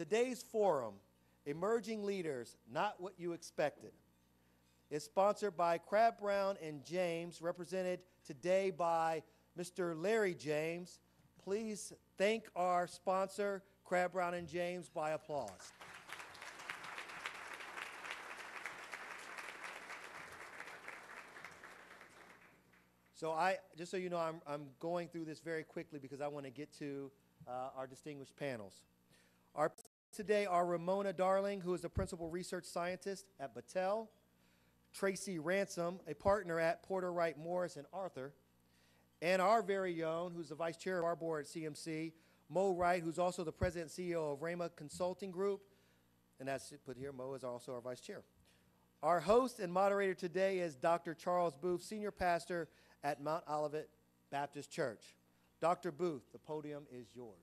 Today's forum, Emerging Leaders, Not What You Expected, is sponsored by Crab Brown and James, represented today by Mr. Larry James. Please thank our sponsor, Crab Brown and James, by applause. So just so you know, I'm going through this very quickly because I want to get to our distinguished panels. Our today are Ramona Darling, who is the principal research scientist at Battelle, Tracy Ransom, a partner at Porter Wright Morris and Arthur, and our very own, who's the vice chair of our board at CMC, Mo Wright, who's also the president and CEO of Rama Consulting Group, and that's put here. Mo is also our vice chair. Our host and moderator today is Dr. Charles Booth, senior pastor at Mount Olivet Baptist Church. Dr. Booth, the podium is yours.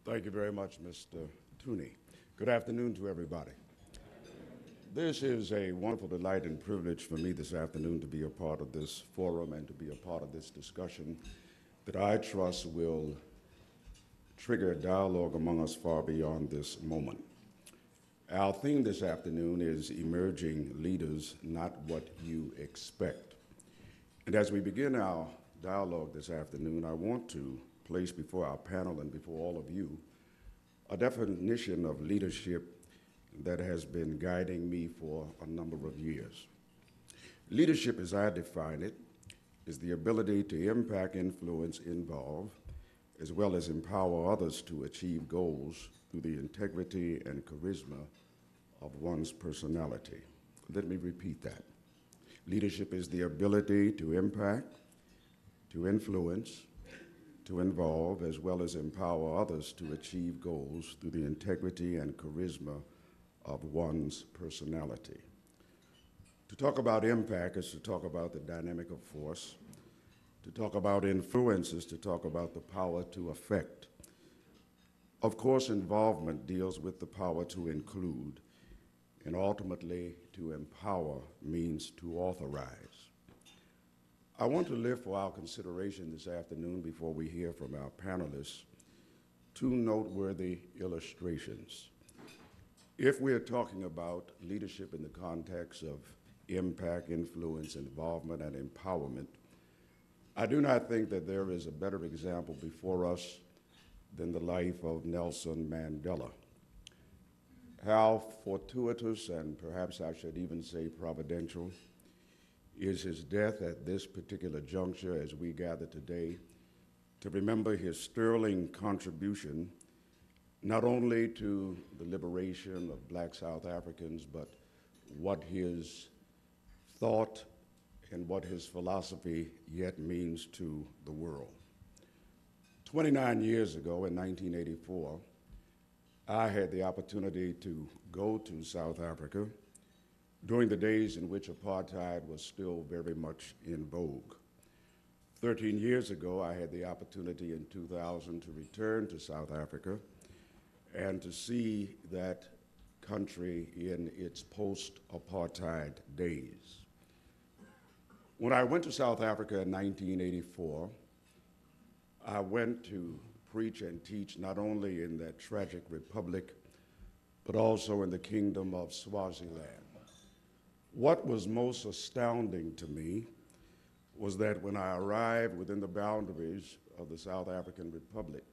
Thank you very much, Mr. Tooney. Good afternoon to everybody. This is a wonderful delight and privilege for me this afternoon to be a part of this forum and to be a part of this discussion that I trust will trigger a dialogue among us far beyond this moment. Our theme this afternoon is Emerging Leaders, Not What You Expect. And as we begin our dialogue this afternoon, I want to place before our panel and before all of you a definition of leadership that has been guiding me for a number of years. Leadership, as I define it, is the ability to impact, influence, involve, as well as empower others to achieve goals through the integrity and charisma of one's personality. Let me repeat that. Leadership is the ability to impact, to influence, to involve, as well as empower others to achieve goals through the integrity and charisma of one's personality. To talk about impact is to talk about the dynamic of force. To talk about influence is to talk about the power to affect. Of course, involvement deals with the power to include, and ultimately to empower means to authorize. I want to lift for our consideration this afternoon before we hear from our panelists two noteworthy illustrations. If we are talking about leadership in the context of impact, influence, involvement, and empowerment, I do not think that there is a better example before us than the life of Nelson Mandela. How fortuitous, and perhaps I should even say providential, is his death at this particular juncture as we gather today to remember his sterling contribution not only to the liberation of black South Africans, but what his thought and what his philosophy yet means to the world. 29 years ago, in 1984, I had the opportunity to go to South Africa during the days in which apartheid was still very much in vogue. 13 years ago, I had the opportunity in 2000 to return to South Africa and to see that country in its post-apartheid days. When I went to South Africa in 1984, I went to preach and teach not only in that tragic republic, but also in the kingdom of Swaziland. What was most astounding to me was that when I arrived within the boundaries of the South African Republic,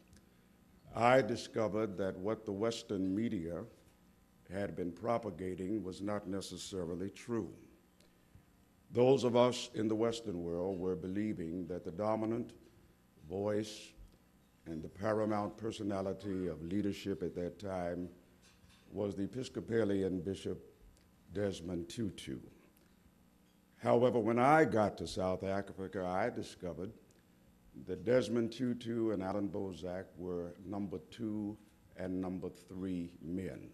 I discovered that what the Western media had been propagating was not necessarily true. Those of us in the Western world were believing that the dominant voice and the paramount personality of leadership at that time was the Episcopalian Bishop Desmond Tutu. However, when I got to South Africa, I discovered that Desmond Tutu and Alan Bozak were number 2 and number 3 men.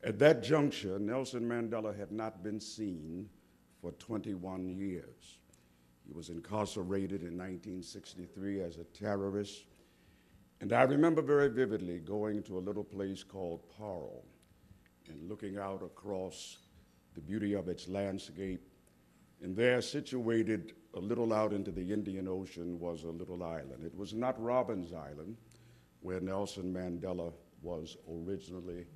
At that juncture, Nelson Mandela had not been seen for 21 years. He was incarcerated in 1963 as a terrorist. And I remember very vividly going to a little place called Paarl and looking out across the beauty of its landscape. And there, situated a little out into the Indian Ocean, was a little island. It was not Robben's Island, where Nelson Mandela was originally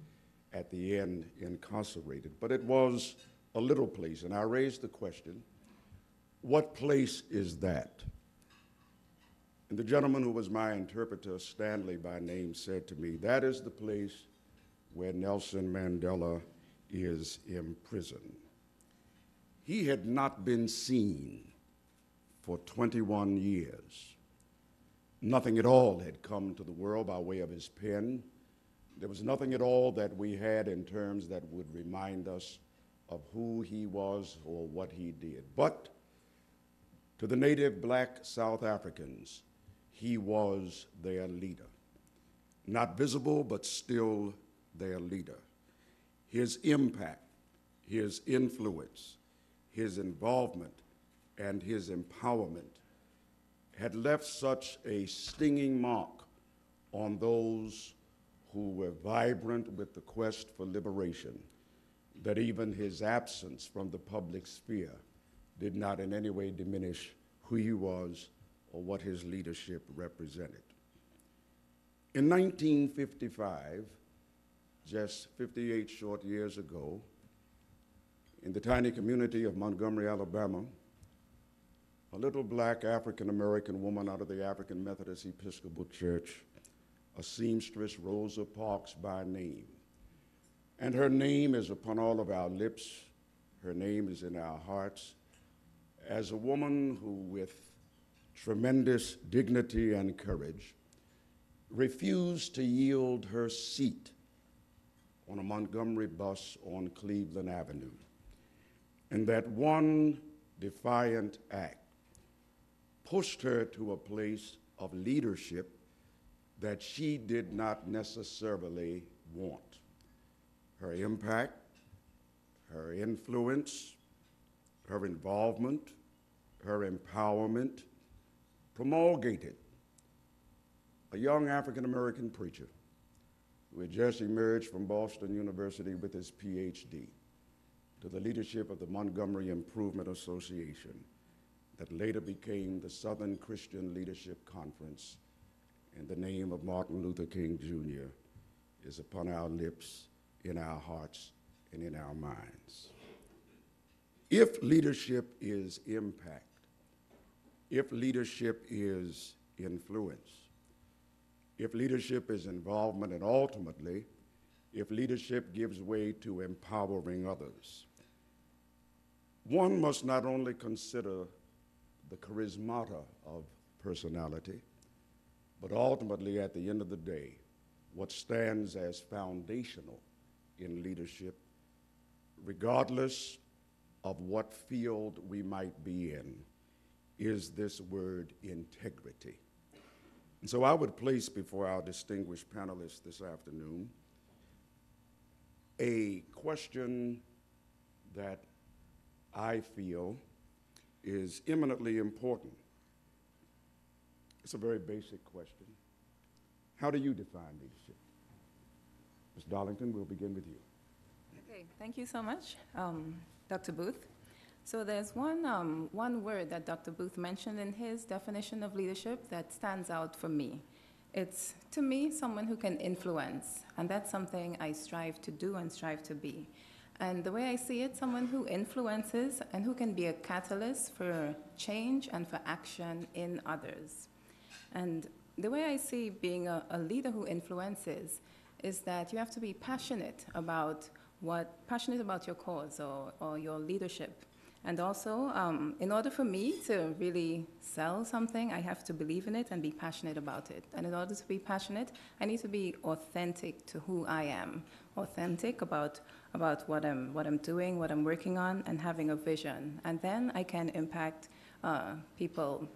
at the end incarcerated. But it was a little place, and I raised the question, what place is that? And the gentleman who was my interpreter, Stanley by name, said to me, that is the place where Nelson Mandela is imprisoned. He had not been seen for 21 years. Nothing at all had come to the world by way of his pen. There was nothing at all that we had in terms that would remind us of who he was or what he did. But to the native black South Africans, he was their leader. Not visible, but still their leader. His impact, his influence, his involvement, and his empowerment had left such a stinging mark on those who were vibrant with the quest for liberation that even his absence from the public sphere did not in any way diminish who he was or what his leadership represented. In 1955, just 58 short years ago, in the tiny community of Montgomery, Alabama, a little black African-American woman out of the African Methodist Episcopal Church, a seamstress, Rosa Parks by name. And her name is upon all of our lips. Her name is in our hearts as a woman who, with tremendous dignity and courage, refused to yield her seat on a Montgomery bus on Cleveland Avenue. And that one defiant act pushed her to a place of leadership that she did not necessarily want. Her impact, her influence, her involvement, her empowerment promulgated a young African-American preacher who had just emerged from Boston University with his PhD to the leadership of the Montgomery Improvement Association that later became the Southern Christian Leadership Conference, and the name of Martin Luther King Jr. is upon our lips, in our hearts, and in our minds. If leadership is impact, if leadership is influence, if leadership is involvement, and ultimately, if leadership gives way to empowering others, one must not only consider the charismata of personality, but ultimately, at the end of the day, what stands as foundational in leadership, regardless of what field we might be in, is this word integrity. And so I would place before our distinguished panelists this afternoon a question that I feel is eminently important. It's a very basic question. How do you define leadership? Ms. Darlington, we'll begin with you. Okay, thank you so much, Dr. Booth. So there's one word that Dr. Booth mentioned in his definition of leadership that stands out for me. It's, to me, someone who can influence, and that's something I strive to do and strive to be. And the way I see it, someone who influences and who can be a catalyst for change and for action in others. And the way I see being a leader who influences is that you have to be passionate about your cause or your leadership. And also, in order for me to really sell something, I have to believe in it and be passionate about it. And in order to be passionate, I need to be authentic to who I am, authentic about what I'm doing, what I'm working on, and having a vision. And then I can impact people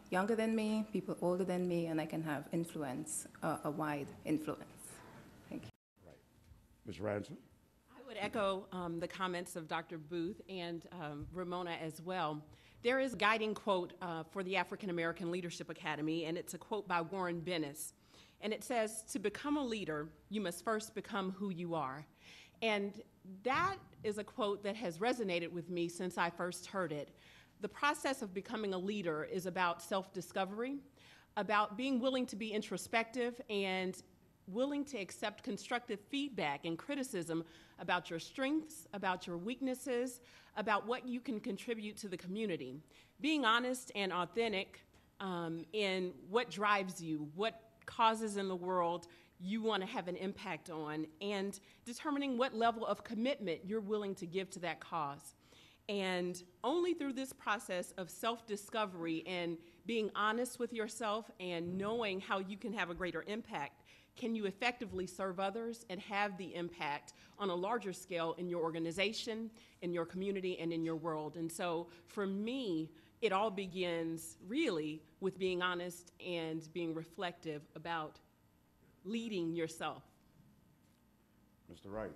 younger than me, people older than me, and I can have influence, a wide influence. Thank you. Right. Ms. Ransom? I would echo the comments of Dr. Booth and Ramona as well. There is a guiding quote for the African American Leadership Academy, and it's a quote by Warren Bennis. And it says, to become a leader, you must first become who you are. And that is a quote that has resonated with me since I first heard it. The process of becoming a leader is about self-discovery, about being willing to be introspective and willing to accept constructive feedback and criticism about your strengths, about your weaknesses, about what you can contribute to the community. Being honest and authentic in what drives you, what causes in the world you want to have an impact on, and determining what level of commitment you're willing to give to that cause. And only through this process of self-discovery and being honest with yourself and knowing how you can have a greater impact can you effectively serve others and have the impact on a larger scale in your organization, in your community, and in your world. And so for me, it all begins really with being honest and being reflective about leading yourself. Mr. Wright.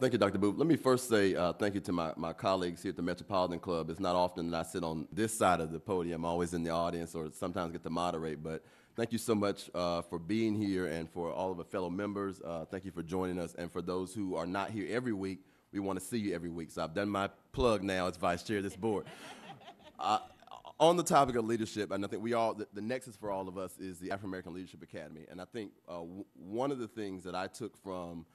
Thank you, Dr. Booth. Let me first say thank you to my colleagues here at the Metropolitan Club. It's not often that I sit on this side of the podium. I'm always in the audience or sometimes get to moderate, but thank you so much for being here, and for all of the fellow members, thank you for joining us. And for those who are not here every week, we want to see you every week. So I've done my plug now as vice chair of this board. On the topic of leadership, and I think the nexus for all of us is the African American Leadership Academy. And I think one of the things that I took from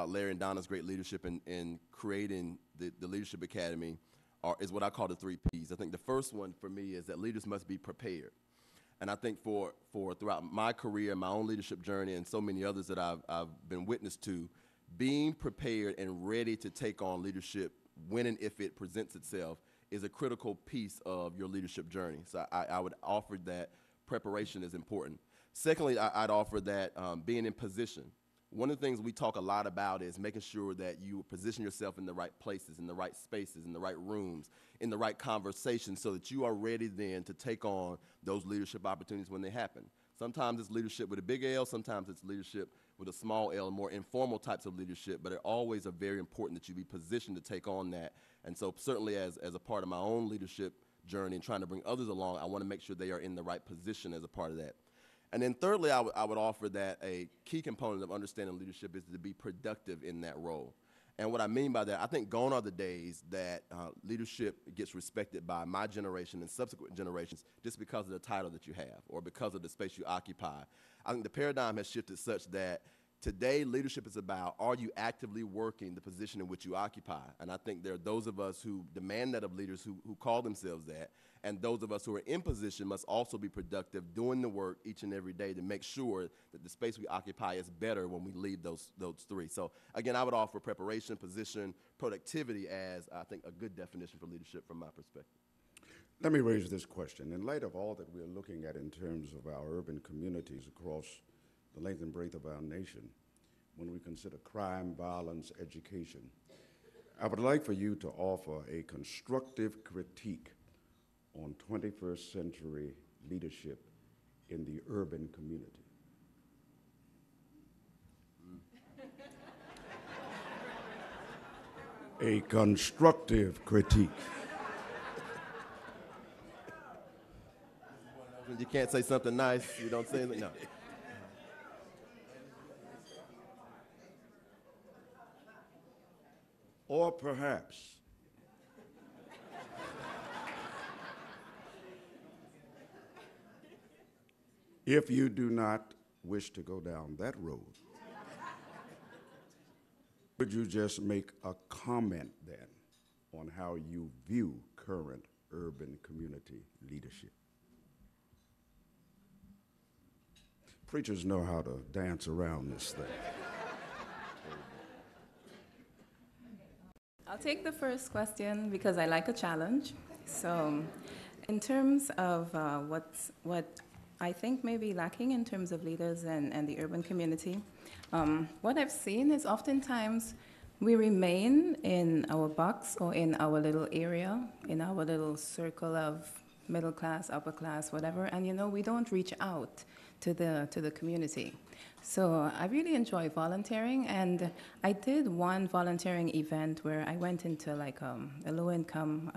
Larry and Donna's great leadership in creating the Leadership Academy is what I call the 3 Ps. I think the first one for me is that leaders must be prepared. And I think for throughout my career, my own leadership journey, and so many others that I've been witness to, being prepared and ready to take on leadership when and if it presents itself is a critical piece of your leadership journey. So I would offer that preparation is important. Secondly, I'd offer that being in position. One of the things we talk a lot about is making sure that you position yourself in the right places, in the right spaces, in the right rooms, in the right conversations, so that you are ready then to take on those leadership opportunities when they happen. Sometimes it's leadership with a big L, sometimes it's leadership with a small L, more informal types of leadership, but it always are very important that you be positioned to take on that. And so certainly as a part of my own leadership journey and trying to bring others along, I want to make sure they are in the right position as a part of that. And then thirdly, I would offer that a key component of understanding leadership is to be productive in that role. And what I mean by that, I think gone are the days that leadership gets respected by my generation and subsequent generations just because of the title that you have or because of the space you occupy. I think the paradigm has shifted such that today leadership is about, are you actively working the position in which you occupy? And I think there are those of us who demand that of leaders who call themselves that, and those of us who are in position must also be productive, doing the work each and every day to make sure that the space we occupy is better when we leave those 3. So again, I would offer preparation, position, productivity as, I think, a good definition for leadership from my perspective. Let me raise this question. In light of all that we're looking at in terms of our urban communities across the length and breadth of our nation, when we consider crime, violence, education, I would like for you to offer a constructive critique on 21st century leadership in the urban community. A constructive critique. You can't say something nice, you don't say anything, no. Or perhaps if you do not wish to go down that road, would you just make a comment then on how you view current urban community leadership? Preachers know how to dance around this thing. I'll take the first question because I like a challenge. So in terms of what I think may be lacking in terms of leaders and the urban community, what I've seen is oftentimes we remain in our box or in our little area, in our little circle of middle class, upper class, whatever, and we don't reach out to the community. So I really enjoy volunteering, and I did one volunteering event where I went into like a low-income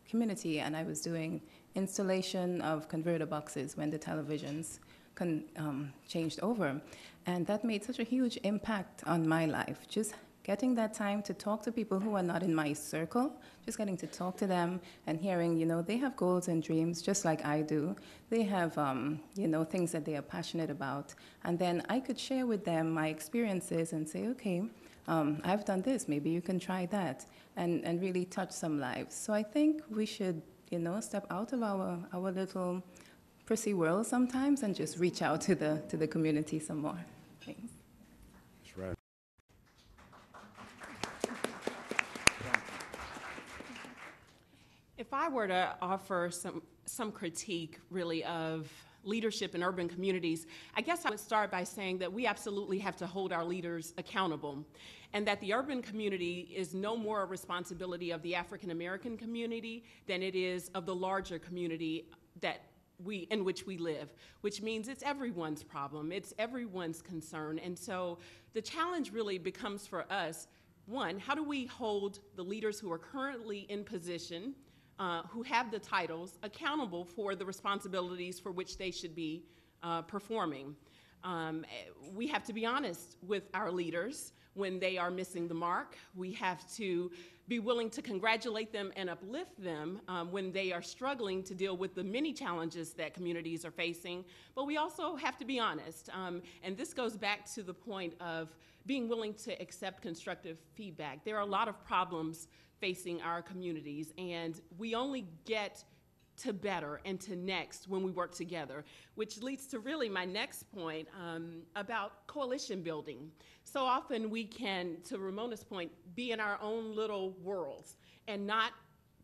community, and I was doing installation of converter boxes when the televisions changed over. And that made such a huge impact on my life, just getting that time to talk to people who are not in my circle, just getting to talk to them and hearing, they have goals and dreams just like I do. They have, things that they are passionate about. And then I could share with them my experiences and say, okay, I've done this, maybe you can try that, and really touch some lives. So I think we should, step out of our little prissy world sometimes and just reach out to the community some more. Thanks. That's right. If I were to offer some critique, really, of leadership in urban communities, I guess I would start by saying that we absolutely have to hold our leaders accountable, and that the urban community is no more a responsibility of the African American community than it is of the larger community in which we live, which means it's everyone's problem, it's everyone's concern. And so the challenge really becomes for us, one, how do we hold the leaders who are currently in position, who have the titles, accountable for the responsibilities for which they should be performing? We have to be honest with our leaders when they are missing the mark. We have to be willing to congratulate them and uplift them when they are struggling to deal with the many challenges that communities are facing. But we also have to be honest. And this goes back to the point of being willing to accept constructive feedback. There are a lot of problems facing our communities, and we only get to better and to next when we work together, which leads to really my next point about coalition building. So often we can, to Ramona's point, be in our own little worlds and not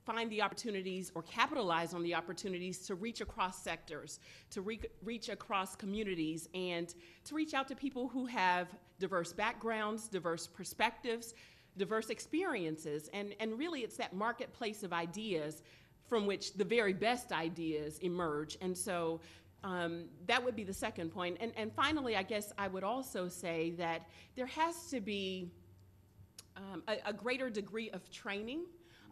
find the opportunities or capitalize on the opportunities to reach across sectors, to reach across communities, and to reach out to people who have diverse backgrounds, diverse perspectives, diverse experiences. And really it's that marketplace of ideas from which the very best ideas emerge. And so that would be the second point. And finally, I guess I would also say that there has to be a greater degree of training,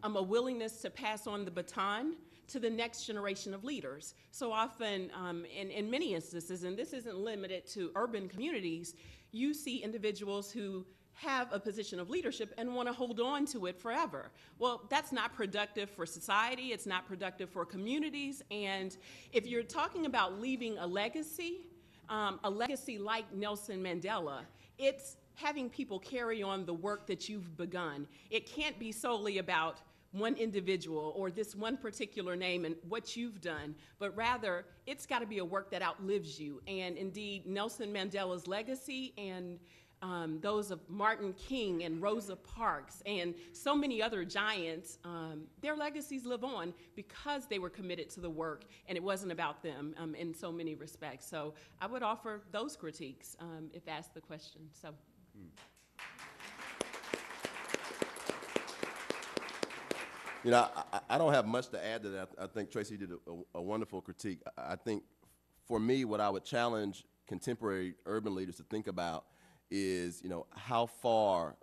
a willingness to pass on the baton to the next generation of leaders. So often, in many instances, and this isn't limited to urban communities, you see individuals who have a position of leadership and want to hold on to it forever. Well, that's not productive for society, it's not productive for communities, and if you're talking about leaving a legacy like Nelson Mandela, it's having people carry on the work that you've begun. It can't be solely about one individual or this one particular name and what you've done, but rather it's got to be a work that outlives you. And indeed, Nelson Mandela's legacy and those of Martin King and Rosa Parks and so many other giants, their legacies live on because they were committed to the work and it wasn't about them in so many respects. So I would offer those critiques if asked the question. So. I don't have much to add to that. I think Tracy did a wonderful critique. I think for me, what I would challenge contemporary urban leaders to think about is, how far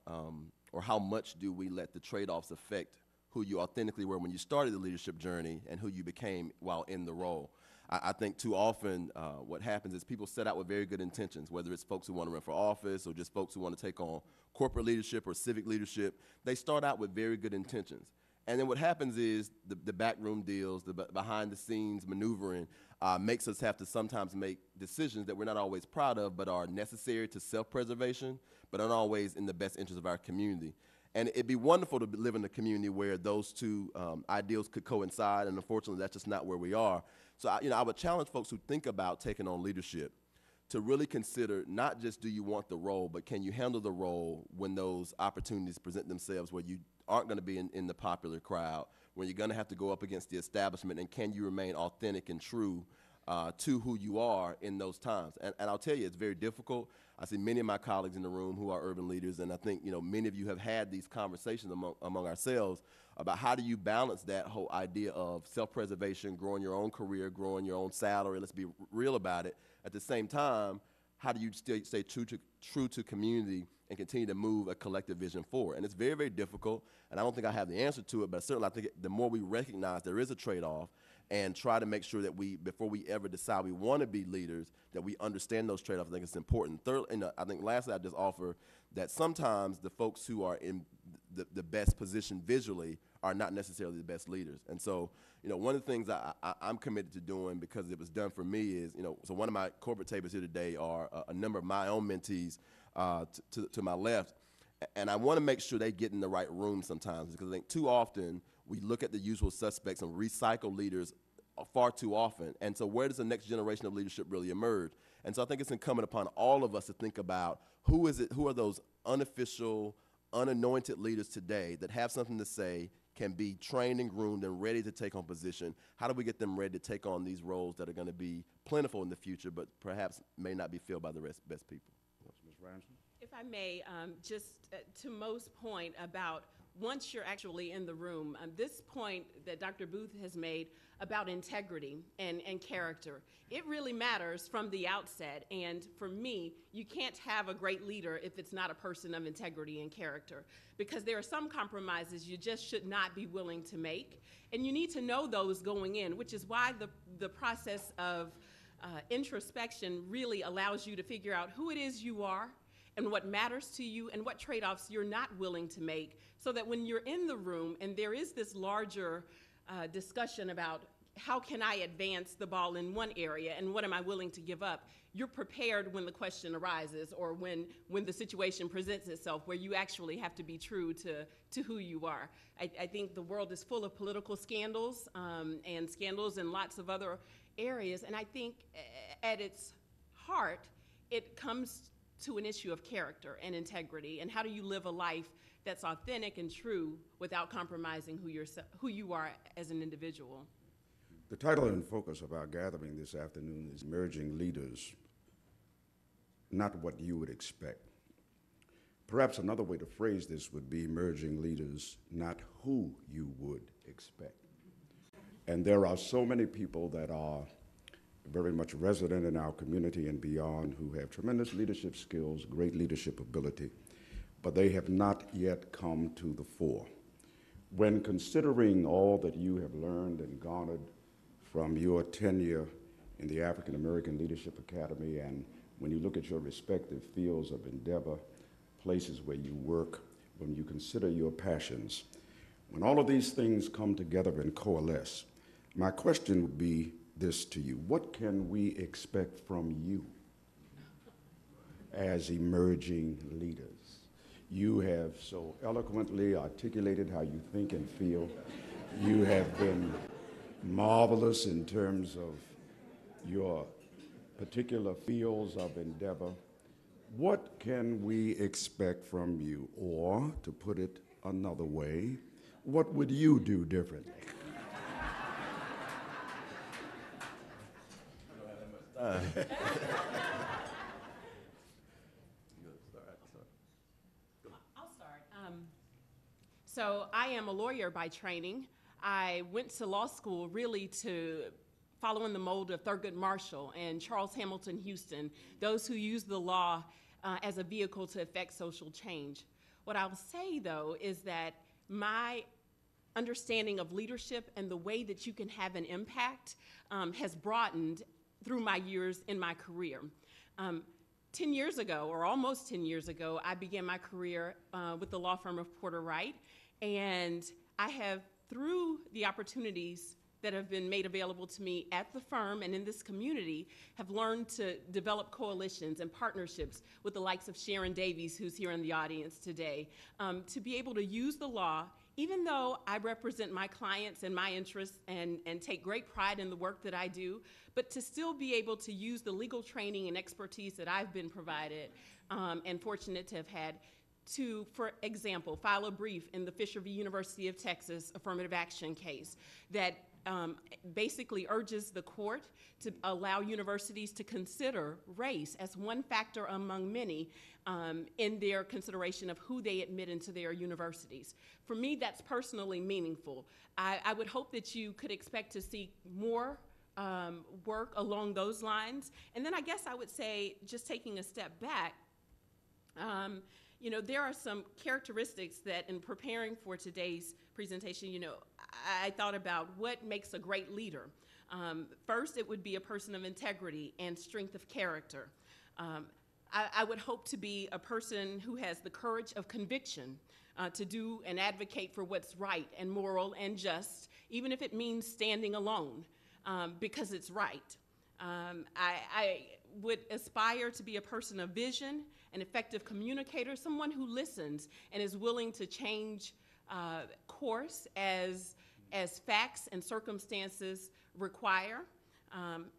or how much do we let the trade-offs affect who you authentically were when you started the leadership journey and who you became while in the role. I think too often what happens is people set out with very good intentions, whether it's folks who want to run for office or just folks who want to take on corporate leadership or civic leadership. They start out with very good intentions. And then what happens is the backroom deals, the behind-the-scenes maneuvering makes us have to sometimes make decisions that we're not always proud of, but are necessary to self-preservation, but aren't always in the best interest of our community. And it'd be wonderful to live in a community where those two ideals could coincide, and unfortunately, that's just not where we are. So, I would challenge folks who think about taking on leadership to really consider not just do you want the role, but can you handle the role when those opportunities present themselves where you aren't going to be in the popular crowd, when you're going to have to go up against the establishment, and can you remain authentic and true to who you are in those times. And I'll tell you, it's very difficult. I see many of my colleagues in the room who are urban leaders, and I think many of you have had these conversations among ourselves about how do you balance that whole idea of self-preservation, growing your own career, growing your own salary, let's be real about it. At the same time, how do you still stay true to community and continue to move a collective vision forward? And it's very, very difficult, and I don't think I have the answer to it, but certainly I think the more we recognize there is a trade-off, and try to make sure that before we ever decide we want to be leaders, that we understand those trade-offs. I think it's important. Third, and I think lastly, I just offer that sometimes the folks who are in the best position visually are not necessarily the best leaders. And so, one of the things I'm committed to doing, because it was done for me, is, so one of my corporate tables here today are a number of my own mentees to my left. And I want to make sure they get in the right room sometimes, because I think too often we look at the usual suspects and recycle leaders far too often. And so where does the next generation of leadership really emerge? And so I think it's incumbent upon all of us to think about who are those unofficial, unanointed leaders today that have something to say, can be trained and groomed and ready to take on position. How do we get them ready to take on these roles that are going to be plentiful in the future, but perhaps may not be filled by the best people? Ms. Ransom? If I may, just to Mo's point about once you're actually in the room, this point that Dr. Booth has made about integrity and character, it really matters from the outset. And for me, you can't have a great leader if it's not a person of integrity and character, because there are some compromises you just should not be willing to make. And you need to know those going in, which is why the process of introspection really allows you to figure out who it is you are, and what matters to you, and what trade-offs you're not willing to make, so that when you're in the room and there is this larger discussion about how can I advance the ball in one area and what am I willing to give up, you're prepared when the question arises, or when the situation presents itself where you actually have to be true to who you are. I think the world is full of political scandals and scandals in lots of other areas, and I think at its heart, it comes to an issue of character and integrity, and how do you live a life that's authentic and true without compromising who you are as an individual. The title and focus of our gathering this afternoon is Emerging Leaders, Not What You Would Expect. Perhaps another way to phrase this would be Emerging Leaders, Not Who You Would Expect. And there are so many people that are very much resident in our community and beyond who have tremendous leadership skills, great leadership ability, but they have not yet come to the fore. When considering all that you have learned and garnered from your tenure in the African American Leadership Academy, and when you look at your respective fields of endeavor, places where you work, when you consider your passions, when all of these things come together and coalesce, my question would be this to you: what can we expect from you as emerging leaders? You have so eloquently articulated how you think and feel. You have been marvelous in terms of your particular fields of endeavor. What can we expect from you? Or, to put it another way, what would you do differently? I'll start. So I am a lawyer by training. I went to law school really to follow in the mold of Thurgood Marshall and Charles Hamilton Houston, those who use the law as a vehicle to effect social change. What I'll say, though, is that my understanding of leadership and the way that you can have an impact has broadened through my years in my career. 10 years ago, or almost 10 years ago, I began my career with the law firm of Porter Wright, and I have, through the opportunities that have been made available to me at the firm and in this community, have learned to develop coalitions and partnerships with the likes of Sharon Davies, who's here in the audience today, to be able to use the law, even though I represent my clients and my interests and take great pride in the work that I do, but to still be able to use the legal training and expertise that I've been provided and fortunate to have had to, for example, file a brief in the Fisher v. University of Texas affirmative action case that basically urges the court to allow universities to consider race as one factor among many in their consideration of who they admit into their universities. For me, that's personally meaningful. I would hope that you could expect to see more work along those lines. And then I guess I would say, just taking a step back, you know, there are some characteristics that in preparing for today's presentation, you know, I thought about what makes a great leader. First, it would be a person of integrity and strength of character. I would hope to be a person who has the courage of conviction to do and advocate for what's right and moral and just, even if it means standing alone, because it's right. I would aspire to be a person of vision, an effective communicator, someone who listens and is willing to change course as facts and circumstances require,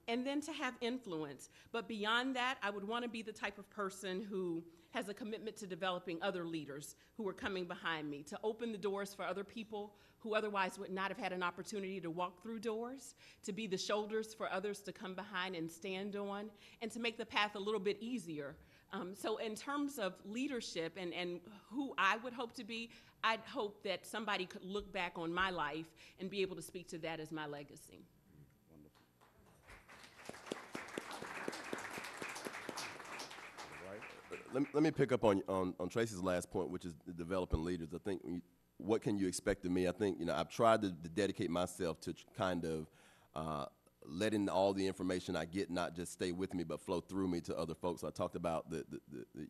and then to have influence. But beyond that, I would want to be the type of person who has a commitment to developing other leaders who are coming behind me, to open the doors for other people who otherwise would not have had an opportunity to walk through doors, to be the shoulders for others to come behind and stand on, and to make the path a little bit easier. So in terms of leadership and who I would hope to be, I'd hope that somebody could look back on my life and be able to speak to that as my legacy. Let me pick up on Tracy's last point, which is developing leaders. I think what can you expect of me? I think I've tried to dedicate myself to kind of letting all the information I get not just stay with me, but flow through me to other folks. I talked about the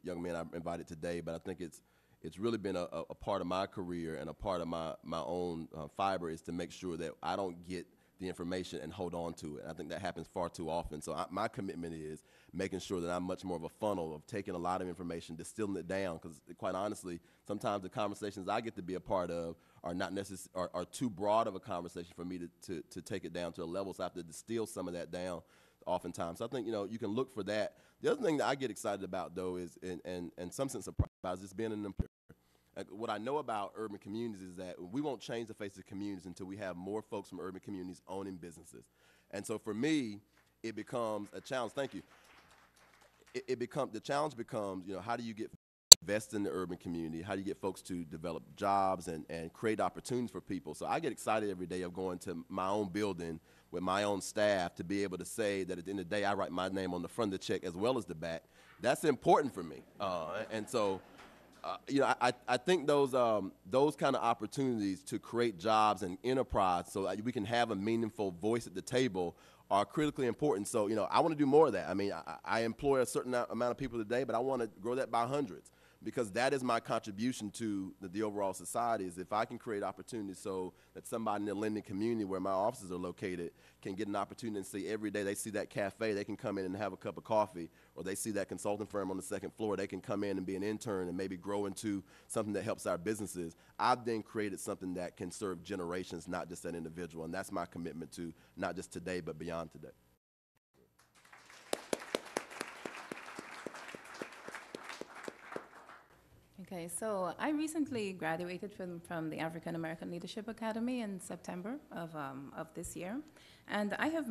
young man I invited today, but I think it's really been a part of my career and a part of my own fiber is to make sure that I don't get the information and hold on to it. I think that happens far too often. So my commitment is making sure that I'm much more of a funnel of taking a lot of information, distilling it down, because quite honestly, sometimes the conversations I get to be a part of are not are too broad of a conversation for me to take it down to a level, so I have to distill some of that down oftentimes. So I think, you can look for that. The other thing that I get excited about, though, is, and some sense of pride, is just being an employer. What I know about urban communities is that we won't change the face of communities until we have more folks from urban communities owning businesses. And so for me, it becomes a challenge. Thank you. The challenge becomes, how do you get invest in the urban community? How do you get folks to develop jobs and create opportunities for people? So I get excited every day of going to my own building with my own staff to be able to say that at the end of the day, I write my name on the front of the check as well as the back. That's important for me. And so, I think those kind of opportunities to create jobs and enterprise so that we can have a meaningful voice at the table are critically important. So, I want to do more of that. I mean, I employ a certain amount of people today, but I want to grow that by hundreds, because that is my contribution to the overall society, is if I can create opportunities so that somebody in the lending community where my offices are located can get an opportunity and see every day they see that cafe, they can come in and have a cup of coffee, or they see that consulting firm on the second floor, they can come in and be an intern and maybe grow into something that helps our businesses. I've then created something that can serve generations, not just an individual, and that's my commitment to not just today, but beyond today. Okay, so I recently graduated from the African American Leadership Academy in September of this year, and I have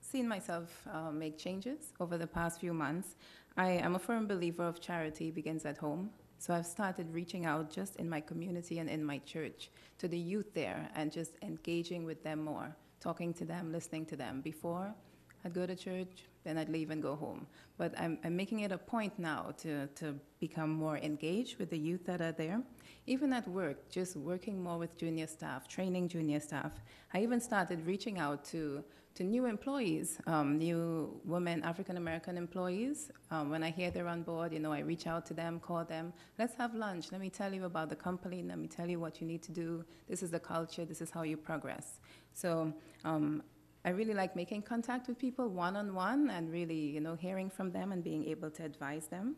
seen myself make changes over the past few months. I am a firm believer of charity begins at home, so I've started reaching out just in my community and in my church to the youth there and just engaging with them more, talking to them, listening to them. Before, I'd go to church, then I'd leave and go home. But I'm making it a point now to become more engaged with the youth that are there. Even at work, just working more with junior staff, training junior staff. I even started reaching out to new employees, new women, African-American employees. When I hear they're on board, I reach out to them, call them, let's have lunch. Let me tell you about the company. Let me tell you what you need to do. This is the culture. This is how you progress. So I really like making contact with people one-on-one and really, hearing from them and being able to advise them.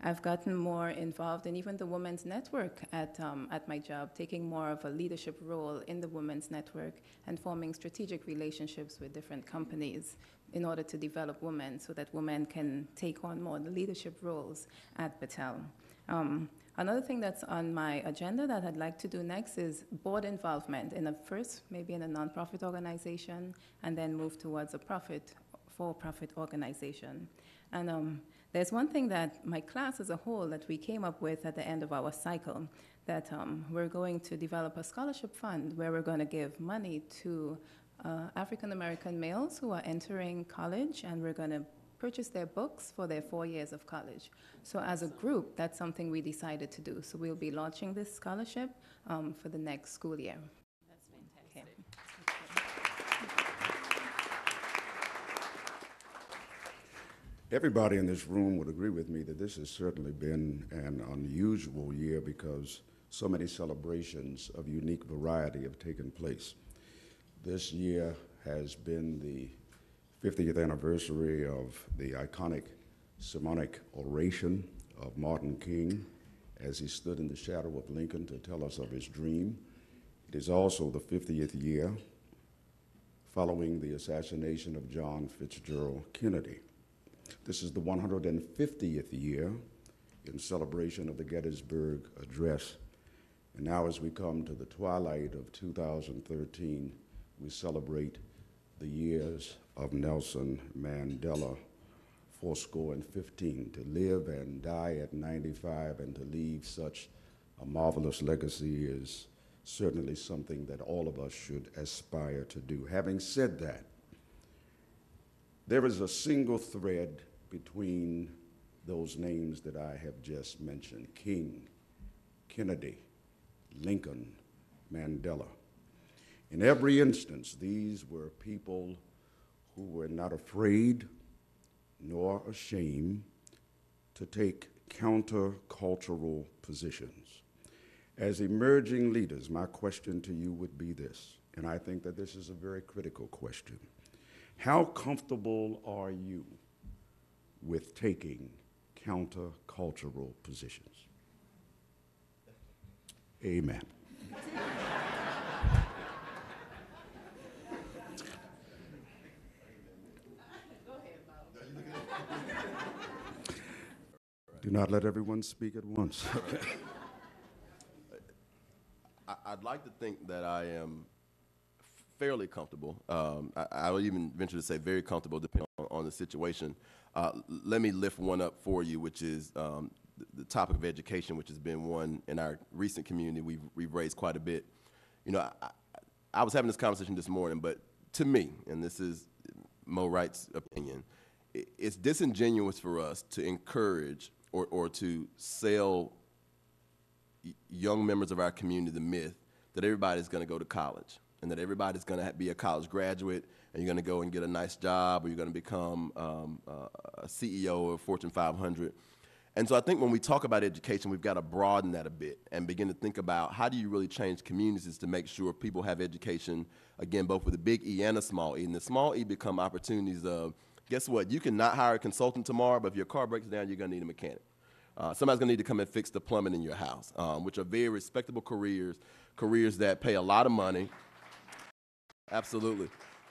I've gotten more involved in even the women's network at my job, taking more of a leadership role in the women's network and forming strategic relationships with different companies in order to develop women so that women can take on more leadership roles at Battelle. Another thing that's on my agenda that I'd like to do next is board involvement maybe in a nonprofit organization, and then move towards a for-profit organization. And there's one thing that my class as a whole that we came up with at the end of our cycle, that we're going to develop a scholarship fund where we're going to give money to African-American males who are entering college, and we're going to purchase their books for their 4 years of college. So as a group, that's something we decided to do. So we'll be launching this scholarship for the next school year. That's fantastic. Okay. Everybody in this room would agree with me that this has certainly been an unusual year because so many celebrations of unique variety have taken place. This year has been the 50th anniversary of the iconic sermonic oration of Martin King as he stood in the shadow of Lincoln to tell us of his dream. It is also the 50th year following the assassination of John Fitzgerald Kennedy. This is the 150th year in celebration of the Gettysburg Address. And now as we come to the twilight of 2013, we celebrate the years of Nelson Mandela, 15, to live and die at 95 and to leave such a marvelous legacy is certainly something that all of us should aspire to do. Having said that, there is a single thread between those names that I have just mentioned: King, Kennedy, Lincoln, Mandela. In every instance, these were people who were not afraid nor ashamed to take countercultural positions. As emerging leaders, my question to you would be this, and I think that this is a very critical question. How comfortable are you with taking countercultural positions? Amen. Do not let everyone speak at once. I'd like to think that I am fairly comfortable. I would even venture to say very comfortable, depending on the situation. Let me lift one up for you, which is the topic of education, which has been one in our recent community we've raised quite a bit. You know, I was having this conversation this morning, but to me, and this is Mo Wright's opinion, it's disingenuous for us to encourage or to sell young members of our community the myth that everybody's going to go to college and that everybody's going to be a college graduate and you're going to go and get a nice job or you're going to become a CEO of Fortune 500. And so I think when we talk about education, we've got to broaden that a bit and begin to think about how do you really change communities to make sure people have education, again, both with a big E and a small E. And the small E become opportunities of, guess what, you can not hire a consultant tomorrow, but if your car breaks down, you're going to need a mechanic. Somebody's going to need to come and fix the plumbing in your house, which are very respectable careers that pay a lot of money, absolutely,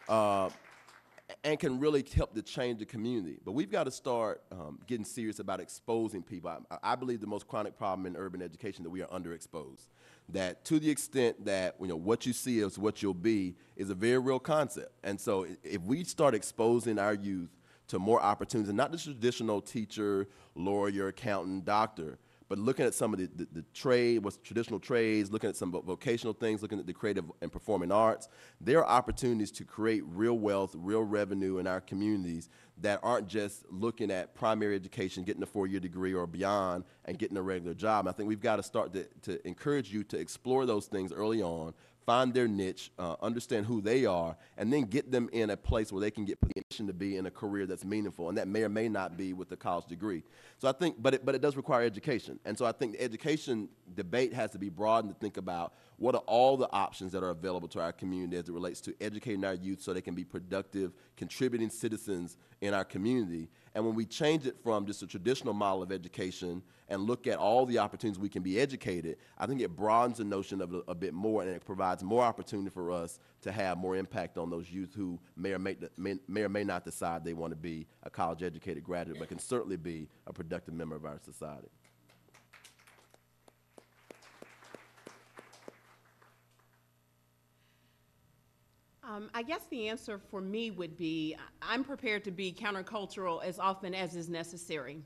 and can really help to change the community. But we've got to start getting serious about exposing people. I believe the most chronic problem in urban education that we are underexposed. That to the extent that what you see is what you'll be is a very real concept. And so if we start exposing our youth to more opportunities, and not just traditional teacher, lawyer, accountant, doctor, but looking at some of the trade, what's traditional trades, looking at some vocational things, looking at the creative and performing arts, there are opportunities to create real wealth, real revenue in our communities that aren't just looking at primary education, getting a 4-year degree or beyond, and getting a regular job. And I think we've got to start to encourage you to explore those things early on, find their niche, understand who they are, and then get them in a place where they can get positioned to be in a career that's meaningful, and that may or may not be with a college degree. So I think, but it does require education. And so I think the education debate has to be broadened to think about what are all the options that are available to our community as it relates to educating our youth so they can be productive, contributing citizens in our community. And when we change it from just a traditional model of education and look at all the opportunities we can be educated, I think it broadens the notion of a bit more, and it provides more opportunity for us to have more impact on those youth who may or may not decide they want to be a college-educated graduate, but can certainly be a productive member of our society. I guess the answer for me would be I'm prepared to be countercultural as often as is necessary.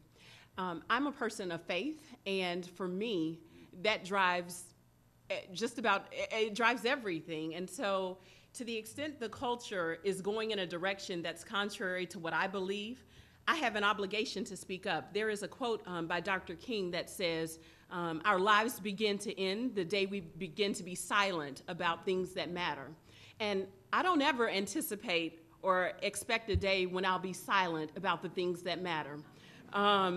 I'm a person of faith, and for me, that drives it drives everything. And so to the extent the culture is going in a direction that's contrary to what I believe, I have an obligation to speak up. There is a quote by Dr. King that says, our lives begin to end the day we begin to be silent about things that matter. And I don't ever anticipate or expect a day when I'll be silent about the things that matter. I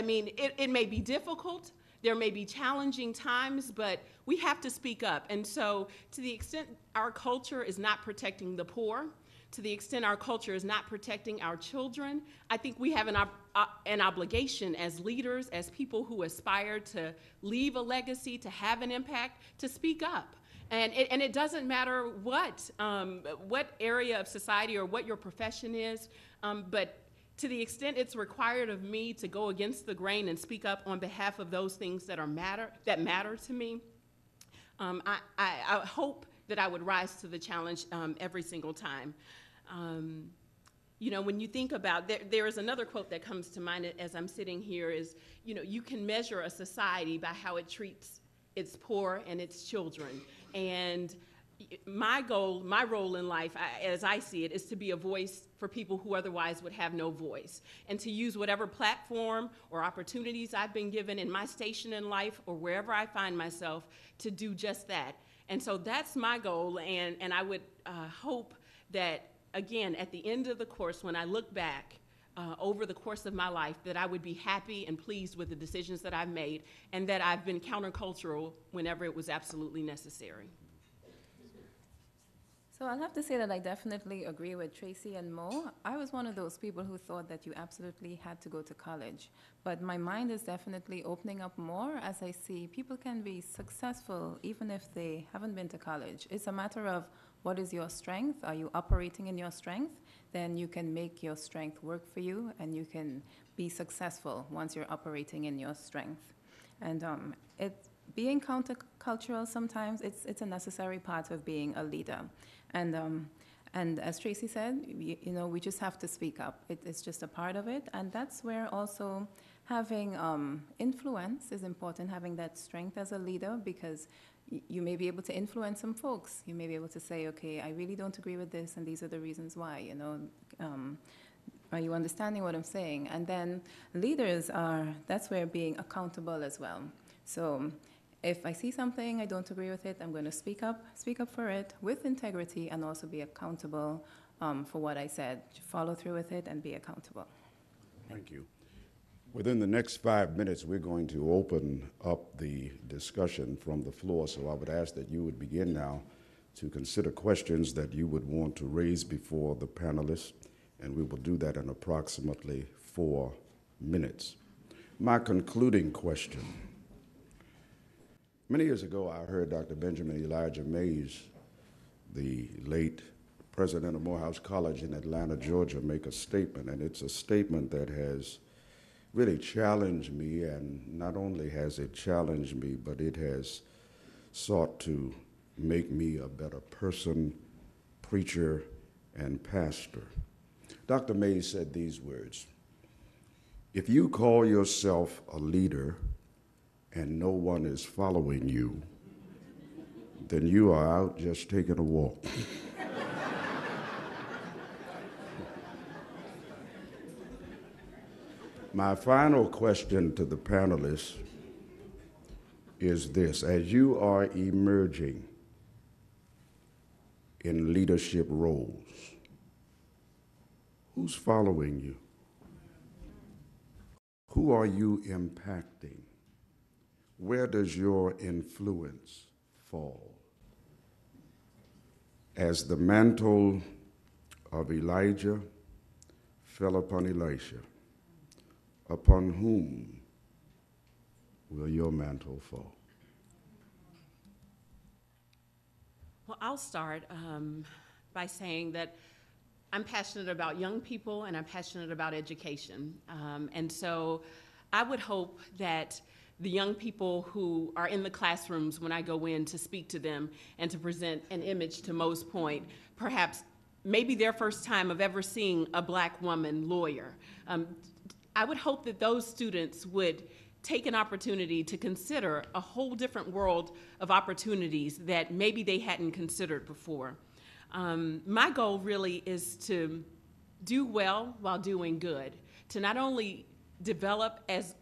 mean, it may be difficult, there may be challenging times, but we have to speak up. And so to the extent our culture is not protecting the poor, to the extent our culture is not protecting our children, I think we have an obligation as leaders, as people who aspire to leave a legacy, to have an impact, to speak up. And it doesn't matter what area of society or what your profession is, but to the extent it's required of me to go against the grain and speak up on behalf of those things that matter to me, I hope that I would rise to the challenge every single time. You know, when you think about, there is another quote that comes to mind as I'm sitting here is, you know, you can measure a society by how it treats its poor and its children. And my goal, my role in life, as I see it, is to be a voice for people who otherwise would have no voice, and to use whatever platform or opportunities I've been given in my station in life or wherever I find myself to do just that. And so that's my goal, and I would hope that, again, at the end of the course, when I look back over the course of my life, that I would be happy and pleased with the decisions that I've made, and that I've been countercultural whenever it was absolutely necessary. So I'll have to say that I definitely agree with Tracy and Mo. I was one of those people who thought that you absolutely had to go to college. But my mind is definitely opening up more as I see people can be successful even if they haven't been to college. It's a matter of what is your strength? Are you operating in your strength? Then you can make your strength work for you, and you can be successful once you're operating in your strength. And being countercultural sometimes, it's a necessary part of being a leader. And as Tracy said, you know, we just have to speak up. It's just a part of it, and that's where also having influence is important, having that strength as a leader, because you may be able to influence some folks. You may be able to say, okay, I really don't agree with this, and these are the reasons why, you know. Are you understanding what I'm saying? And then leaders that's where being accountable as well. So if I see something, I don't agree with it, I'm going to speak up for it with integrity, and also be accountable for what I said. Follow through with it and be accountable. Thank you. Within the next 5 minutes, we're going to open up the discussion from the floor, so I would ask that you would begin now to consider questions that you would want to raise before the panelists, and we will do that in approximately 4 minutes. My concluding question. Many years ago, I heard Dr. Benjamin Elijah Mays, the late president of Morehouse College in Atlanta, Georgia, make a statement, and it's a statement that has really challenged me, and not only has it challenged me, but it has sought to make me a better person, preacher, and pastor. Dr. Mays said these words: if you call yourself a leader and no one is following you, then you are out just taking a walk. My final question to the panelists is this: as you are emerging in leadership roles, who's following you? Who are you impacting? Where does your influence fall? As the mantle of Elijah fell upon Elisha, upon whom will your mantle fall? Well, I'll start by saying that I'm passionate about young people, and I'm passionate about education. And so I would hope that the young people who are in the classrooms when I go in to speak to them and to present an image, to Mo's point, perhaps maybe their first time of ever seeing a black woman lawyer. I would hope that those students would take an opportunity to consider a whole different world of opportunities that maybe they hadn't considered before. My goal really is to do well while doing good, to not only develop as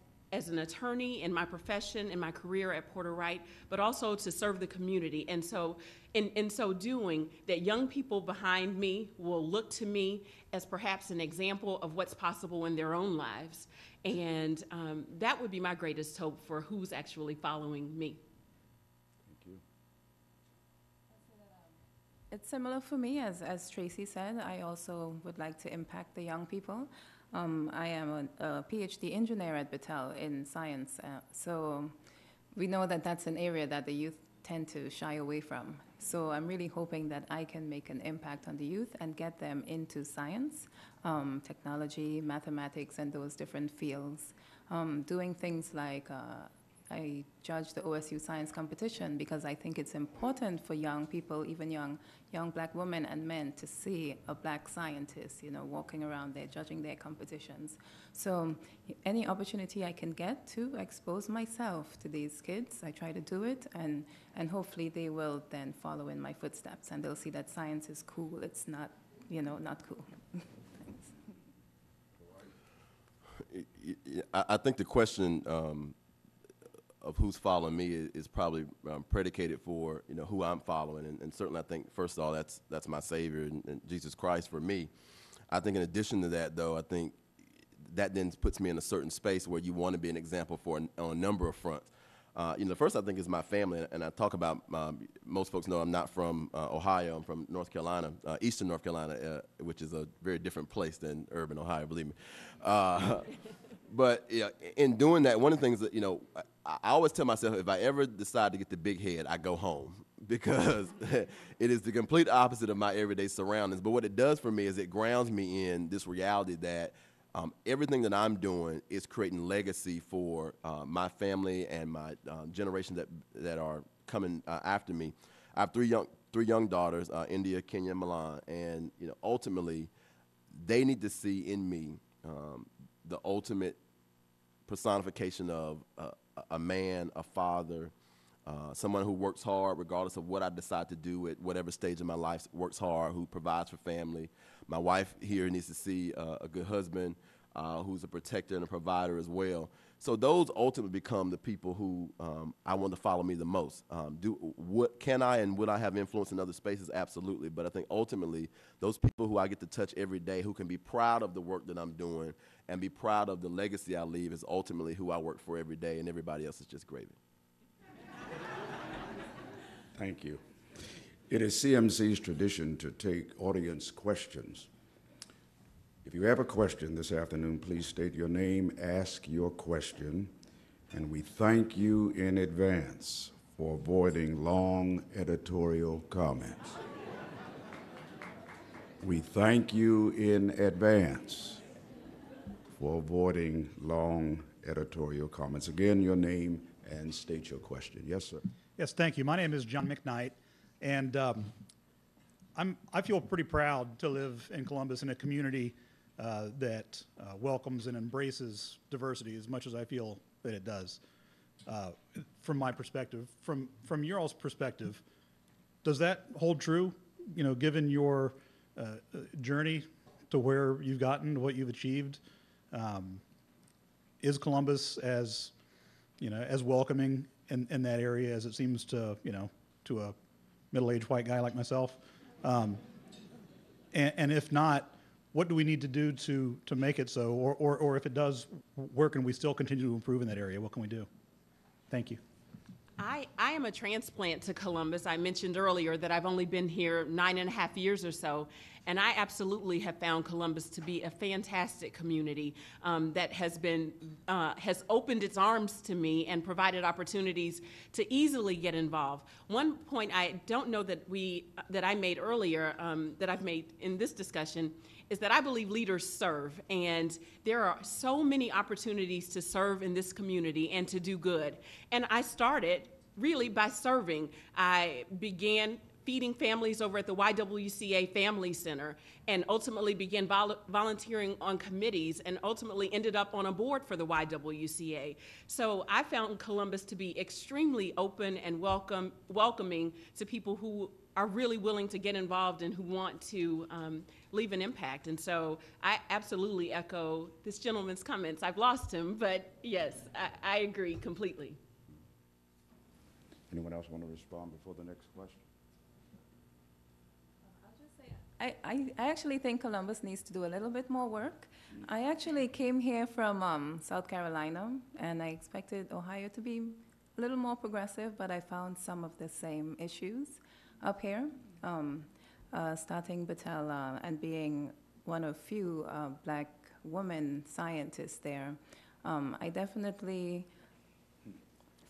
an attorney in my profession, in my career at Porter Wright, but also to serve the community. And so in so doing, that young people behind me will look to me as perhaps an example of what's possible in their own lives. And that would be my greatest hope for who's actually following me. Thank you. It's similar for me, as Tracy said. I also would like to impact the young people. I am a PhD engineer at Battelle in science, so we know that that's an area that the youth tend to shy away from. So I'm really hoping that I can make an impact on the youth and get them into science, technology, mathematics, and those different fields. Doing things like I judge the OSU science competition because I think it's important for young people, even young black women and men, to see a black scientist, walking around there judging their competitions. So any opportunity I can get to expose myself to these kids, I try to do it, and hopefully they will then follow in my footsteps and they'll see that science is cool. It's not, not cool. I think the question of who's following me is probably predicated for who I'm following, and certainly I think first of all that's my Savior and Jesus Christ for me. I think in addition to that, though, I think that then puts me in a certain space where you want to be an example for on a number of fronts. First I think is my family, and I talk about most folks know I'm not from Ohio. I'm from North Carolina, Eastern North Carolina, which is a very different place than urban Ohio, believe me. But in doing that, one of the things that I always tell myself, if I ever decide to get the big head, I go home, because it is the complete opposite of my everyday surroundings. But what it does for me is it grounds me in this reality that everything that I'm doing is creating legacy for my family and my generation that are coming after me. I have three young daughters, India, Kenya, and Milan, and ultimately they need to see in me the ultimate personification of a man, a father, someone who works hard regardless of what I decide to do at whatever stage of my life, works hard, who provides for family. My wife here needs to see a good husband who's a protector and a provider as well. So those ultimately become the people who I want to follow me the most. Can I and would I have influence in other spaces? Absolutely. But I think ultimately those people who I get to touch every day, who can be proud of the work that I'm doing and be proud of the legacy I leave, is ultimately who I work for every day, and everybody else is just gravy. Thank you. It is CMC's tradition to take audience questions. If you have a question this afternoon, please state your name, ask your question, and we thank you in advance for avoiding long editorial comments. We thank you in advance for avoiding long editorial comments. Again, your name and state your question. Yes, sir. Yes, thank you. My name is John McKnight, and I feel pretty proud to live in Columbus in a community that welcomes and embraces diversity as much as I feel that it does. From my perspective, from your all's perspective, does that hold true? Given your journey to where you've gotten, to what you've achieved, is Columbus as welcoming in that area as it seems to a middle-aged white guy like myself? And if not, what do we need to do to make it so? Or if it does, where can we still continue to improve in that area? What can we do? Thank you. I am a transplant to Columbus. I mentioned earlier that I've only been here 9.5 years or so, and I absolutely have found Columbus to be a fantastic community that has opened its arms to me and provided opportunities to easily get involved. One point I don't know that I made earlier, that I've made in this discussion, is that I believe leaders serve, and there are so many opportunities to serve in this community and to do good. And I started really by serving. I began feeding families over at the YWCA Family Center, and ultimately began volunteering on committees, and ultimately ended up on a board for the YWCA. So I found Columbus to be extremely open and welcoming to people who are really willing to get involved and who want to leave an impact. And so I absolutely echo this gentleman's comments. I've lost him, but yes, I agree completely. Anyone else want to respond before the next question? I actually think Columbus needs to do a little bit more work. I actually came here from South Carolina, and I expected Ohio to be a little more progressive, but I found some of the same issues up here. Starting Battelle and being one of few black women scientists there, I definitely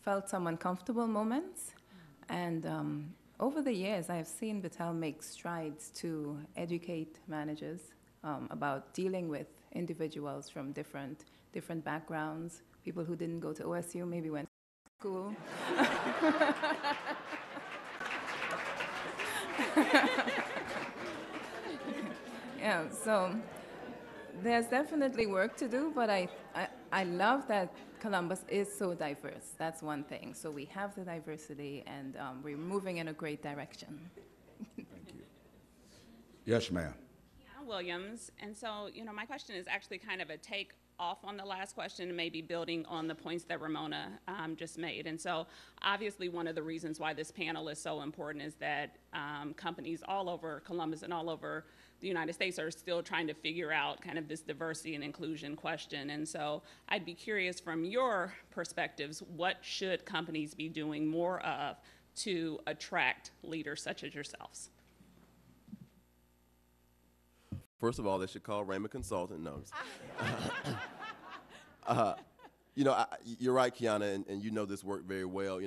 felt some uncomfortable moments, and over the years, I've seen Battelle make strides to educate managers about dealing with individuals from different backgrounds, people who didn't go to OSU, maybe went to school. Yeah, so there's definitely work to do, but I love that Columbus is so diverse. That's one thing. So we have the diversity, and we're moving in a great direction. Thank you. Yes, ma'am. Williams. And so, my question is actually kind of a take off on the last question and maybe building on the points that Ramona just made. And so obviously one of the reasons why this panel is so important is that companies all over Columbus and all over the United States are still trying to figure out kind of this diversity and inclusion question. And so I'd be curious from your perspectives, what should companies be doing more of to attract leaders such as yourselves? First of all, they should call Raymond Consultant. No. You're right, Kiana, and you know this work very well.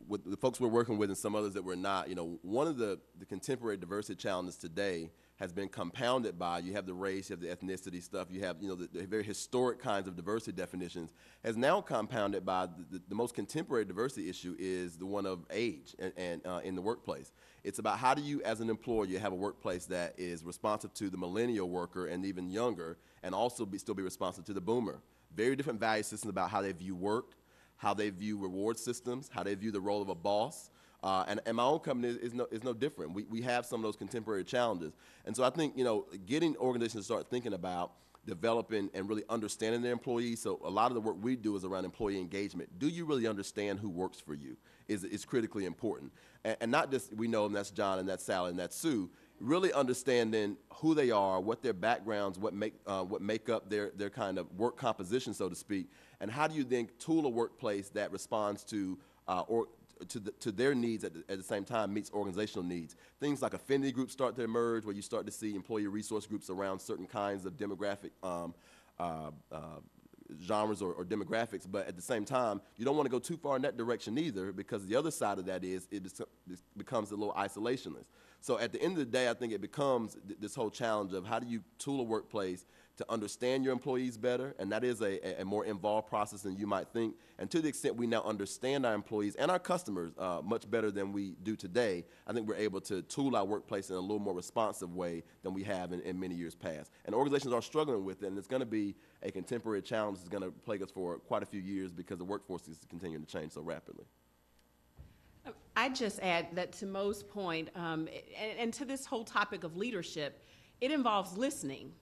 With the folks we're working with and some others that we're not, one of the contemporary diversity challenges today has been compounded by, you have the race, you have the ethnicity stuff, you have, the very historic kinds of diversity definitions, has now compounded by the most contemporary diversity issue is the one of age and in the workplace. It's about how do you, as an employer, you have a workplace that is responsive to the millennial worker and even younger, and also still be responsive to the boomer. Very different value systems about how they view work, how they view reward systems, how they view the role of a boss. And my own company is no different. We have some of those contemporary challenges. And so I think, getting organizations to start thinking about developing and really understanding their employees. So a lot of the work we do is around employee engagement. Do you really understand who works for you is critically important. And not just we know, and that's John and that's Sally and that's Sue, really understanding who they are, what their backgrounds, what make up their kind of work composition, so to speak, and how do you then tool a workplace that responds to their needs at the same time meets organizational needs. Things like affinity groups start to emerge, where you start to see employee resource groups around certain kinds of demographic genres or demographics, but at the same time, you don't want to go too far in that direction either, because the other side of that is it becomes a little isolationist. So at the end of the day, I think it becomes this whole challenge of how do you tool a workplace to understand your employees better, and that is a more involved process than you might think. And to the extent we now understand our employees and our customers much better than we do today, I think we're able to tool our workplace in a little more responsive way than we have in many years past. And organizations are struggling with it, and it's going to be a contemporary challenge that's going to plague us for quite a few years because the workforce is continuing to change so rapidly. I'd just add that to Mo's point, and to this whole topic of leadership, it involves listening.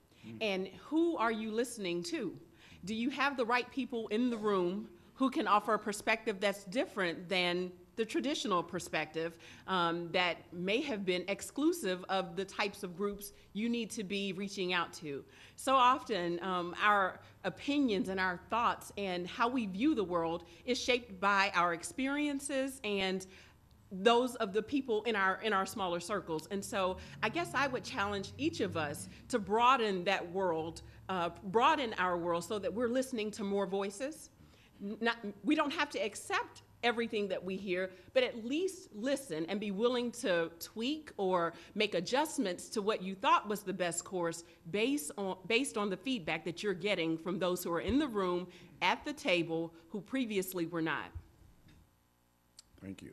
And who are you listening to? Do you have the right people in the room who can offer a perspective that's different than the traditional perspective that may have been exclusive of the types of groups you need to be reaching out to? So often our opinions and our thoughts and how we view the world is shaped by our experiences and those of the people in our smaller circles. And so I guess I would challenge each of us to broaden that world, broaden our world so that we're listening to more voices. We don't have to accept everything that we hear, but at least listen and be willing to tweak or make adjustments to what you thought was the best course based on the feedback that you're getting from those who are in the room at the table who previously were not. Thank you.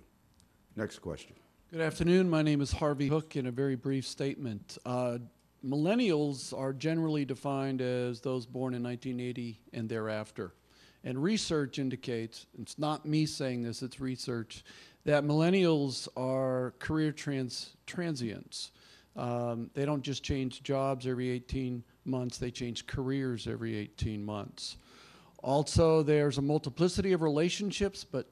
Next question. Good afternoon. My name is Harvey Hook. In a very brief statement, millennials are generally defined as those born in 1980 and thereafter. And research indicates, it's not me saying this, it's research, that millennials are career transients. They don't just change jobs every 18 months, they change careers every 18 months. Also, there's a multiplicity of relationships, but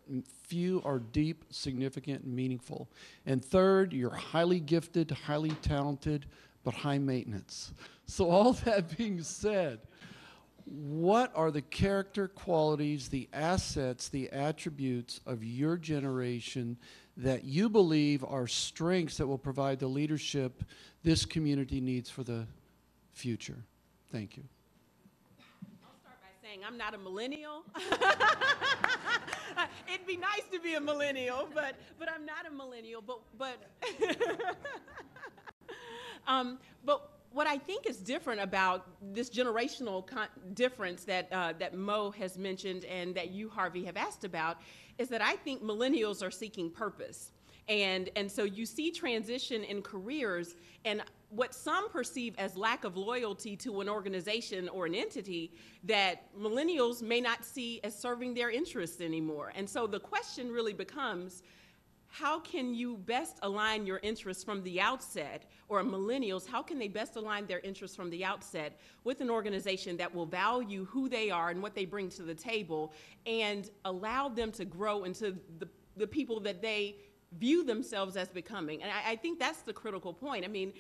few are deep, significant, and meaningful. And third, you're highly gifted, highly talented, but high maintenance. So all that being said, what are the character qualities, the assets, the attributes of your generation that you believe are strengths that will provide the leadership this community needs for the future? Thank you. I'll start by saying I'm not a millennial. It'd be nice to be a millennial, but I'm not a millennial. But what I think is different about this generational difference that Mo has mentioned and that you, Harvey, have asked about is that I think millennials are seeking purpose. And so you see transition in careers, and what some perceive as lack of loyalty to an organization or an entity that millennials may not see as serving their interests anymore. And so the question really becomes, how can you best align your interests from the outset, or millennials, how can they best align their interests from the outset with an organization that will value who they are and what they bring to the table and allow them to grow into the people that they view themselves as becoming? And I think that's the critical point. I mean,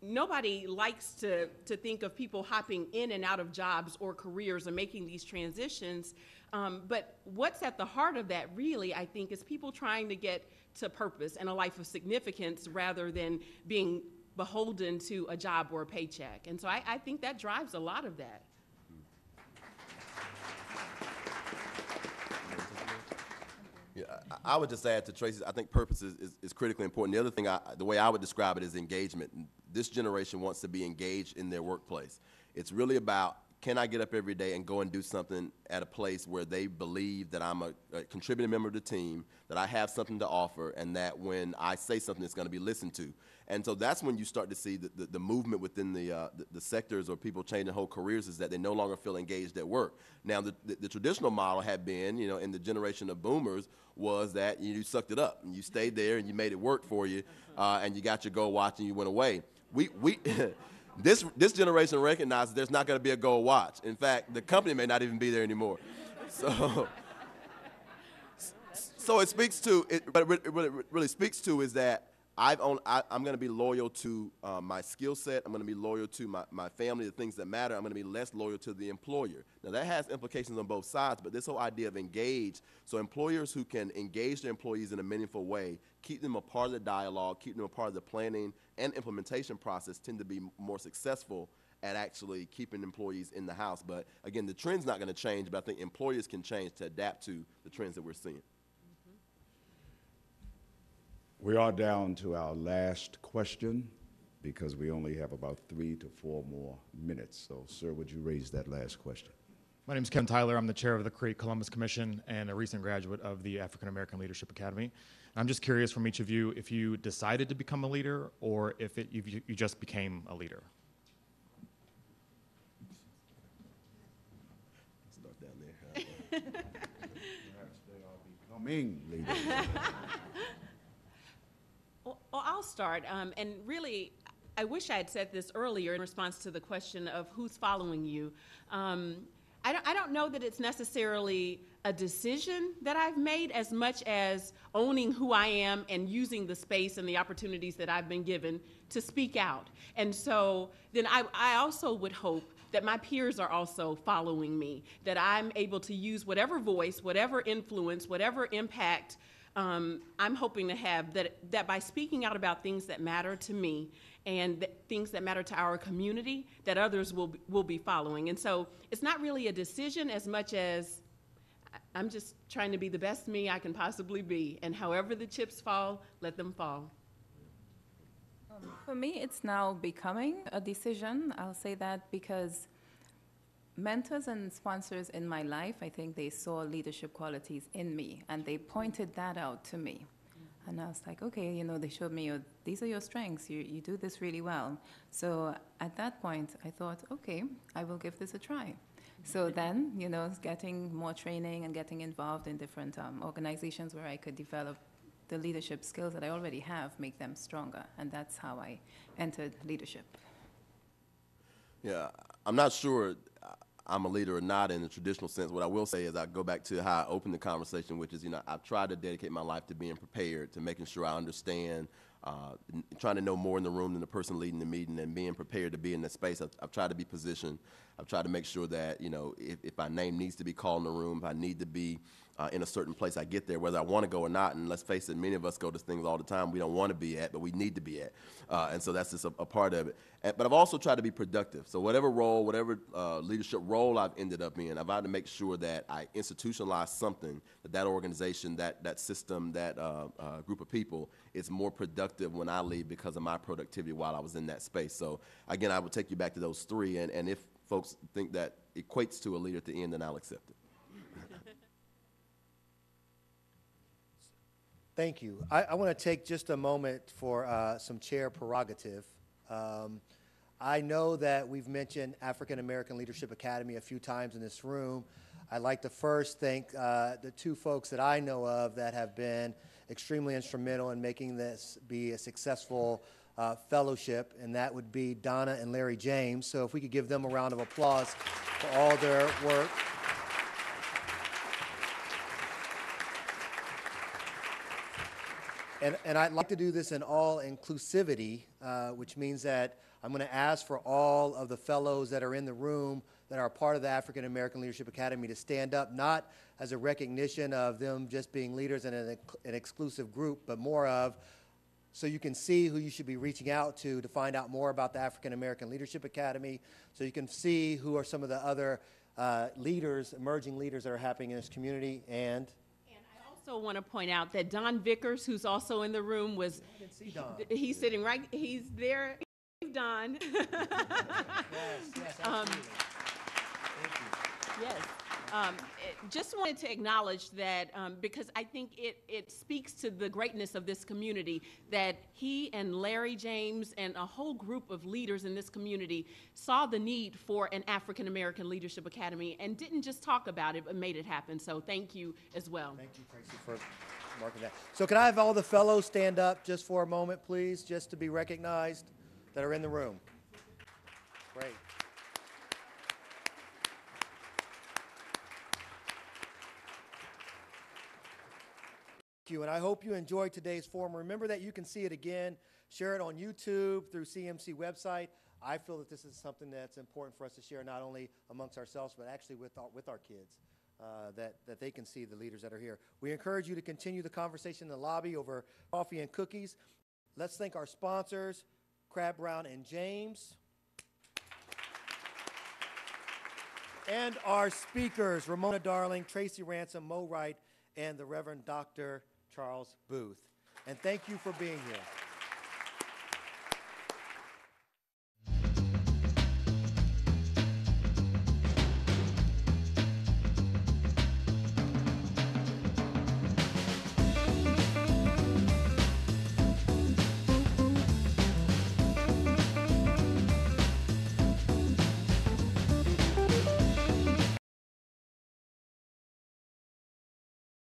nobody likes to think of people hopping in and out of jobs or careers and making these transitions. But what's at the heart of that really, I think, is people trying to get to purpose and a life of significance rather than being beholden to a job or a paycheck. And so I think that drives a lot of that. Yeah, I would just add to Tracy's, I think purpose is critically important. The other thing, the way I would describe it is engagement. This generation wants to be engaged in their workplace. It's really about, can I get up every day and go and do something at a place where they believe that I'm a contributing member of the team, that I have something to offer, and that when I say something, it's going to be listened to. And so that's when you start to see the movement within the sectors or people changing whole careers, is that they no longer feel engaged at work. Now, the traditional model had been, in the generation of boomers, was that you sucked it up and you stayed there and you made it work for you, and you got your goal watch and you went away. This generation recognizes there's not going to be a gold watch. In fact, the company may not even be there anymore. So it speaks to, but it really speaks to is that I'm going to be loyal to my skill set. I'm going to be loyal to my family, the things that matter. I'm going to be less loyal to the employer. Now, that has implications on both sides, but this whole idea of engage, so employers who can engage their employees in a meaningful way, keep them a part of the dialogue, keep them a part of the planning and implementation process, tend to be more successful at actually keeping employees in the house. But again, the trend's not going to change, but I think employers can change to adapt to the trends that we're seeing. We are down to our last question because we only have about 3 to 4 more minutes. So, sir, would you raise that last question? My name is Kevin Tyler. I'm the chair of the Create Columbus Commission and a recent graduate of the African American Leadership Academy. And I'm just curious from each of you if you decided to become a leader or if you just became a leader. Start down there. Perhaps they are becoming leaders. Well, I'll start. And really, I wish I had said this earlier in response to the question of who's following you. I don't know that it's necessarily a decision that I've made as much as owning who I am and using the space and the opportunities that I've been given to speak out. And so then I also would hope that my peers are also following me, that I'm able to use whatever voice, whatever influence, whatever impact I'm hoping to have, that by speaking out about things that matter to me and things that matter to our community, that others will be following. And so it's not really a decision as much as I'm just trying to be the best me I can possibly be. And however the chips fall, let them fall. For me, it's now becoming a decision. I'll say that because mentors and sponsors in my life, I think they saw leadership qualities in me, and they pointed that out to me. And I was like, okay, you know, they showed me, these are your strengths. You do this really well. So at that point, I thought, okay, I will give this a try. So then, you know, getting more training and getting involved in different organizations where I could develop the leadership skills that I already have, make them stronger. And that's how I entered leadership. Yeah, I'm not sure I'm a leader or not in the traditional sense. What I will say is I go back to how I opened the conversation, which is, you know, I've tried to dedicate my life to being prepared, to making sure I understand, trying to know more in the room than the person leading the meeting, and being prepared to be in that space. I've tried to be positioned. I've tried to make sure that, you know, if my name needs to be called in the room, if I need to be in a certain place, I get there, whether I want to go or not. And let's face it, many of us go to things all the time we don't want to be at, but we need to be at. And so that's just a part of it. But I've also tried to be productive. So whatever role, whatever leadership role I've ended up in, I've had to make sure that I institutionalize something, that organization, that system, that group of people is more productive when I leave because of my productivity while I was in that space. So again, I would take you back to those three. And if folks think that equates to a leader at the end, then I'll accept it. Thank you. I want to take just a moment for some chair prerogative. I know that we've mentioned African American Leadership Academy a few times in this room. I'd like to first thank the two folks that I know of that have been extremely instrumental in making this be a successful fellowship, and that would be Donna and Larry James. So if we could give them a round of applause for all their work. And I'd like to do this in all inclusivity, which means that I'm going to ask for all of the fellows that are in the room that are part of the African American Leadership Academy to stand up, not as a recognition of them just being leaders in an exclusive group, but more of so you can see who you should be reaching out to find out more about the African American Leadership Academy, so you can see who are some of the other leaders, emerging leaders that are happening in this community. And I also want to point out that Don Vickers, who's also in the room, was I didn't see Don. He's sitting right. He's there. Don. Yes, absolutely. Thank you. Yes. Just wanted to acknowledge that because I think it speaks to the greatness of this community that he and Larry James and a whole group of leaders in this community saw the need for an African American Leadership Academy and didn't just talk about it, but made it happen. So thank you as well. Thank you, Tracy, for marking that. So can I have all the fellows stand up just for a moment, please, just to be recognized that are in the room? Great. Thank you, and I hope you enjoyed today's forum. Remember that you can see it again, share it on YouTube, through CMC website. I feel that this is something that's important for us to share not only amongst ourselves, but actually with our kids, that they can see the leaders that are here. We encourage you to continue the conversation in the lobby over coffee and cookies. Let's thank our sponsors, Crab Brown and James, and our speakers, Ramona Darling, Tracy Ransom, Mo Wright, and the Reverend Dr. Charles Booth. And thank you for being here.